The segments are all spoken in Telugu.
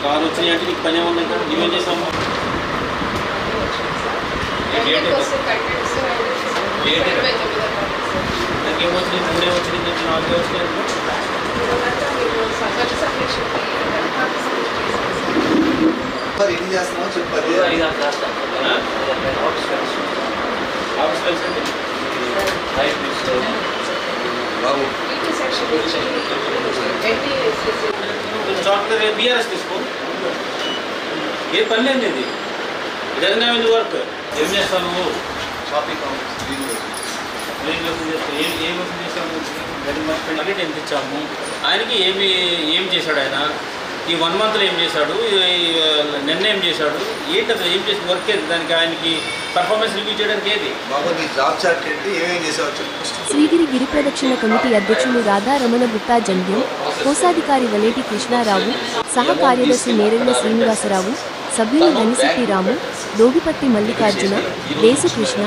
కారు వచ్చినాయి అంటే నీకు పని ఏమన్నా ఇంకా నువ్వేం చేసావు? నాకు ఏమొచ్చినాయి? 3 వచ్చినాయి, 4 వచ్చినాయి. ఎన్ని చేస్తున్నావు చెప్పాలి. ఆఫీస్ కలిసి అంటే బాబు సాఫ్ట్వేర్ బీఆర్ఎస్ తీసుకో. ఏ పని లేదు ఇది. ఇదన్నా ఎందుకు వర్క్ ఏం చేస్తావు నువ్వు? షాపింగ్ ఏం వసూలు చేస్తాము? అడిట్ ఎంత ఇచ్చాము ఆయనకి? ఏం చేశాడు ఆయన? ఈ 1 మంత్లో ఏం చేశాడు? నిన్న ఏం చేశాడు? ఏంటి అసలు ఏం చేసి వర్క్ ఏది? దానికి ఆయనకి పర్ఫార్మెన్స్ రివ్యూ చేయడానికి ఏది? బాబు నీ జాబ్ చార్ట్ ఏంటి? ఏమేం చేసావు? శ్రీగిరి గిరి ప్రదక్షిణ కమిటీ అధ్యక్షులు రాధా రమణ గుప్తా జంధ్యం, కోశాధికారి వలేటి కృష్ణారావు, సహ కార్యదర్శి నేరెళ్ల శ్రీనివాసరావు, సభ్యులు గనిశెట్టి రాము, దోగిపట్టి మల్లికార్జున, దేశకృష్ణ,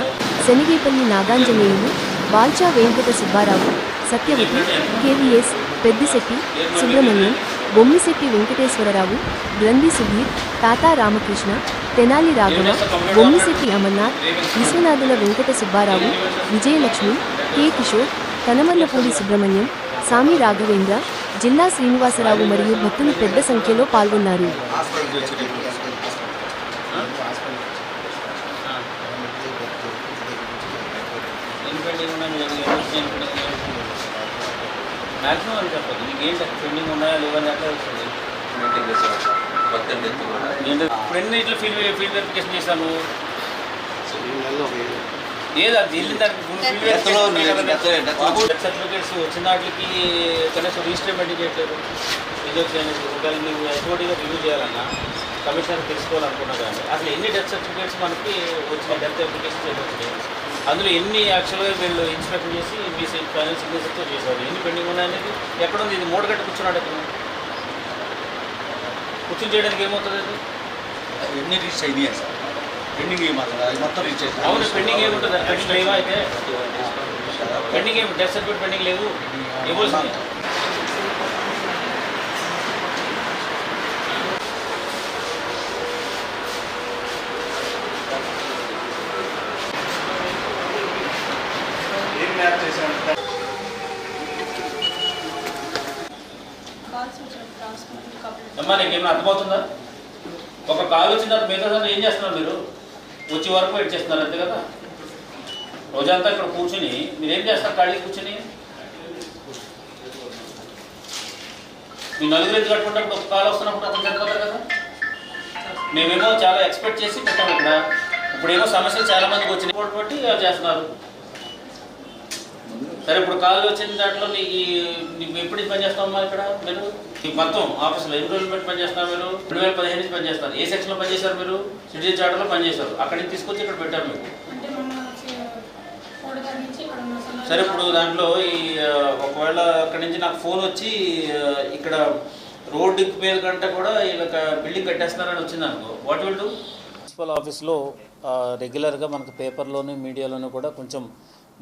శనిగేపల్లి నాగాంజనేయులు, బాల్చా వెంకట సుబ్బారావు, సత్యవతి, కేవీఎస్, పెద్దిశెట్టి సుబ్రహ్మణ్యం, బొమ్మిశెట్టి వెంకటేశ్వరరావు, గ్రంథి సుధీర్, తాతా రామకృష్ణ, తెనాలి రాఘవ, బొమ్మిశెట్టి అమర్నాథ్, విశ్వనాథుల వెంకట సుబ్బారావు, విజయలక్ష్మి, కె కిషోర్, కనమర్లపూడి సుబ్రహ్మణ్యం, సామి రాఘవేంద్ర, జిల్లా శ్రీనివాసరావు మరియు భక్తులు పెద్ద సంఖ్యలో పాల్గొన్నారు. మ్యాక్సిమం అని చెప్పదు. నీకు ఏంటి పెండింగ్ ఉన్నాయా లేవని అట్లా వస్తుంది. ఇప్పుడు ఇట్లా ఫీల్డ్ వెరిఫికేషన్ చేశాను. ఏది అది వెళ్ళిన దానికి సర్టిఫికేట్స్ వచ్చిన వాటికి కనీసం రిజిస్టర్మెంట్ చేయట్లేదు. రిజర్వ్ చేయలేదు. ఒకవేళ నువ్వు ఎస్ఓటీగా రివ్యూ చేయాలన్నా కమిషనర్ తెలుసుకోవాలనుకున్నా కానీ అసలు ఎన్ని డెత్ సర్టిఫికేట్స్ మనకి వచ్చినాయి, డెత్ అప్లికేషన్స్ వచ్చినాయి, అందులో ఎన్ని యాక్చువల్గా వీళ్ళు ఇన్స్పెక్షన్ చేసి మీ ఫైనల్ సిగ్నేచర్తో చేశారు, ఎన్ని పెండింగ్ ఉన్నాయనేది ఎక్కడుంది? ఇది మూడగట్ట కూర్చున్నాడు. ఎక్కడ కూర్చుని చేయడానికి ఏమవుతుంది? అది ఎన్ని రీచ్ అయినాయి సార్? పెండింగ్ ఏమవుతుంది? అది మొత్తం రీచ్ అవుతుంది. అవును, పెండింగ్ ఏముంటుంది? పెండింగ్ లేవా? అయితే పెండింగ్ ఏమి డెత్ సర్టిఫికేట్ పెండింగ్ లేదు ఇవ్వాల్సింది. అమ్మా నీకేమైనా అర్థమవుతుందా? ఒక కాల్ వచ్చిన తర్వాత మిగతా సార్ ఏం చేస్తున్నారు? మీరు వచ్చే వరకు వెయిట్ చేస్తున్నారు అంతే కదా? రోజంతా ఇక్కడ కూర్చుని మీరేం చేస్తారు? ఖాళీ కూర్చుని మీ నలుగురు ఎందుకు కట్టుకుంటే ఒక కాల్ వస్తున్నప్పుడు అతను సరిపోతారు కదా? మేమేమో చాలా ఎక్స్పెక్ట్ చేసి పెట్టాము ఇక్కడ. ఇప్పుడేమో సమస్యలు చాలా మందికి వచ్చినాయి కాబట్టి అవి చేస్తున్నారు. సరే, ఇప్పుడు కాల్ వచ్చిన దాంట్లో నీకు ఎప్పుడు పని చేస్తామమ్మా ఇక్కడ? మీరు మొత్తం ఆఫీస్లో ఎన్ని రోజులు పెట్టి పనిచేస్తున్నారు? మీరు 2015 నుంచి పనిచేస్తారు. ఏ సెక్షన్లో పనిచేశారు? మీరు సిటిజన్ చార్టర్లో పనిచేశారు. అక్కడి నుంచి తీసుకొచ్చి ఇక్కడ పెట్టారు మీకు. సరే, ఇప్పుడు దాంట్లో ఒకవేళ అక్కడి నుంచి నాకు ఫోన్ వచ్చి ఇక్కడ రోడ్డు మీద కంటే కూడా వీళ్ళకి బిల్డింగ్ కట్టేస్తున్నారని వచ్చింది అనుకో, వాట్ విల్ డూ? మున్సిపల్ ఆఫీస్లో రెగ్యులర్గా మనకు పేపర్లోని మీడియాలోనూ కూడా కొంచెం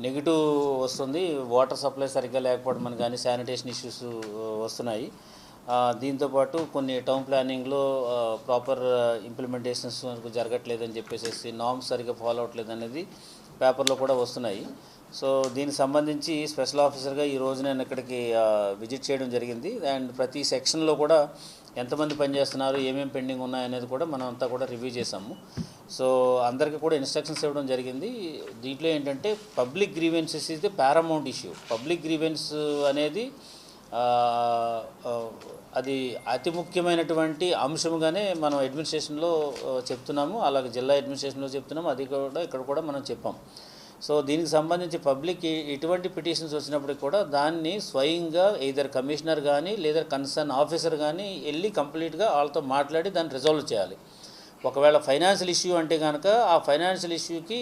నెగిటివ్ వస్తుంది. వాటర్ సప్లై సరిగ్గా లేకపోవడం కానీ శానిటేషన్ ఇష్యూస్ వస్తున్నాయి. దీంతోపాటు కొన్ని టౌన్ ప్లానింగ్లో ప్రాపర్ ఇంప్లిమెంటేషన్స్ జరగట్లేదని చెప్పేసి నార్మ్స్ సరిగ్గా ఫాలో అవ్వట్లేదు అనేది పేపర్లో కూడా వస్తున్నాయి. సో దీనికి సంబంధించి స్పెషల్ ఆఫీసర్గా ఈరోజు నేను ఇక్కడికి విజిట్ చేయడం జరిగింది. అండ్ ప్రతి సెక్షన్లో కూడా ఎంతమంది పనిచేస్తున్నారు, ఏమేమి పెండింగ్ ఉన్నాయనేది కూడా మనం అంతా కూడా రివ్యూ చేసాము. సో అందరికీ కూడా ఇన్స్ట్రక్షన్స్ ఇవ్వడం జరిగింది. దీంట్లో ఏంటంటే public grievances is the Paramount issue. Public grievance అనేది అది అతి ముఖ్యమైనటువంటి అంశంగానే మనం అడ్మినిస్ట్రేషన్లో చెప్తున్నాము, అలాగే జిల్లా అడ్మినిస్ట్రేషన్లో చెప్తున్నాము, అది కూడా ఇక్కడ కూడా మనం చెప్పాం. సో దీనికి సంబంధించి పబ్లిక్ ఎటువంటి పిటిషన్స్ వచ్చినప్పటికి కూడా దాన్ని స్వయంగా ఎయిదర్ కమిషనర్ కానీ లేదా కన్సర్న్ ఆఫీసర్ కానీ వెళ్ళి కంప్లీట్గా వాళ్ళతో మాట్లాడి దాన్ని రిజాల్వ్ చేయాలి. ఒకవేళ ఫైనాన్షియల్ ఇష్యూ అంటే కనుక ఆ ఫైనాన్షియల్ ఇష్యూకి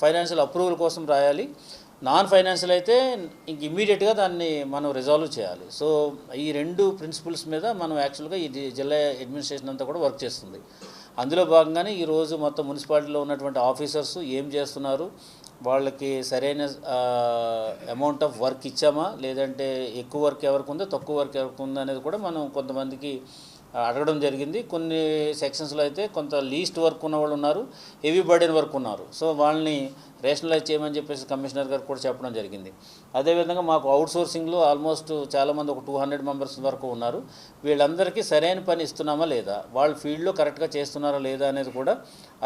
ఫైనాన్షియల్ అప్రూవల్ కోసం రాయాలి. నాన్ ఫైనాన్షియల్ అయితే ఇంక ఇమ్మీడియట్గా దాన్ని మనం రిజాల్వ్ చేయాలి. సో ఈ రెండు ప్రిన్సిపల్స్ మీద మనం యాక్చువల్గా ఈ జిల్లా అడ్మినిస్ట్రేషన్ అంతా కూడా వర్క్ చేస్తుంది. అందులో భాగంగానే ఈరోజు మొత్తం మున్సిపాలిటీలో ఉన్నటువంటి ఆఫీసర్స్ ఏం చేస్తున్నారు, వాళ్ళకి సరైన అమౌంట్ ఆఫ్ వర్క్ ఇచ్చామా, లేదంటే ఎక్కువ వర్క్ ఎవరికి ఉందో తక్కువ వర్క్ ఎవరికి ఉందో అనేది కూడా మనం కొంతమందికి అడగడం జరిగింది. కొన్ని సెక్షన్స్లో అయితే కొంత లీస్ట్ వర్క్ ఉన్న వాళ్ళు ఉన్నారు, హెవీ బర్డెన్ వర్క్ ఉన్నారు. సో వాళ్ళని రేషనలైజ్ చేయమని చెప్పేసి కమిషనర్ గారు కూడా చెప్పడం జరిగింది. అదేవిధంగా మాకు అవుట్ సోర్సింగ్లో ఆల్మోస్ట్ చాలామంది ఒక 200 మెంబర్స్ వరకు ఉన్నారు. వీళ్ళందరికీ సరైన పని ఇస్తున్నామా లేదా, వాళ్ళు ఫీల్డ్లో కరెక్ట్గా చేస్తున్నారా లేదా అనేది కూడా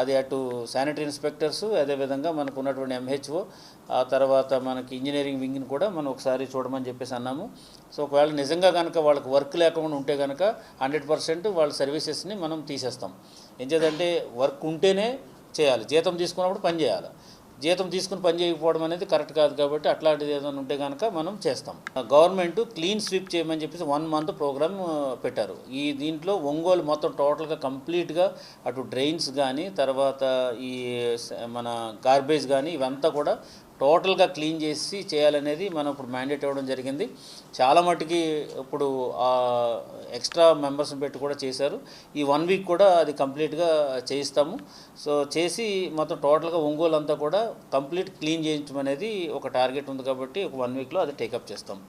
అది అటు శానిటరీ ఇన్స్పెక్టర్స్, అదేవిధంగా మనకు ఉన్నటువంటి ఎంహెచ్ఓ, ఆ తర్వాత మనకి ఇంజనీరింగ్ వింగ్ని కూడా మనం ఒకసారి చూడమని చెప్పేసి అన్నాము. సో ఒకవేళ నిజంగా కనుక వాళ్ళకి వర్క్ లేకుండా ఉంటే కనుక 100% వాళ్ళ సర్వీసెస్ని మనం తీసేస్తాం. ఏం చేద్దంటే వర్క్ ఉంటేనే చేయాలి, జీతం తీసుకున్నప్పుడు పని చేయాలి. జీతం తీసుకుని పని చేయకపోవడం అనేది కరెక్ట్ కాదు. కాబట్టి అట్లాంటిది ఏదైనా ఉంటే కనుక మనం చేస్తాం. గవర్నమెంట్ క్లీన్ స్వీప్ చేయమని చెప్పేసి 1 month ప్రోగ్రామ్ పెట్టారు. దీంట్లో ఒంగోలు మొత్తం టోటల్గా కంప్లీట్గా అటు డ్రైన్స్ కానీ, తర్వాత ఈ మన గార్బేజ్ కానీ ఇవంతా కూడా టోటల్గా క్లీన్ చేసి చేయాలనేది మనం ఇప్పుడు మ్యాండేట్ ఇవ్వడం జరిగింది. చాలా మటుకి ఇప్పుడు ఎక్స్ట్రా మెంబర్స్ని పెట్టి కూడా చేశారు. ఈ 1 week కూడా అది కంప్లీట్గా చేయిస్తాము. సో చేసి మొత్తం టోటల్గా ఒంగోలు అంతా కూడా కంప్లీట్ క్లీన్ చేయించమనేది ఒక టార్గెట్ ఉంది. కాబట్టి ఒక 1 weekలో అది టేకప్ చేస్తాం.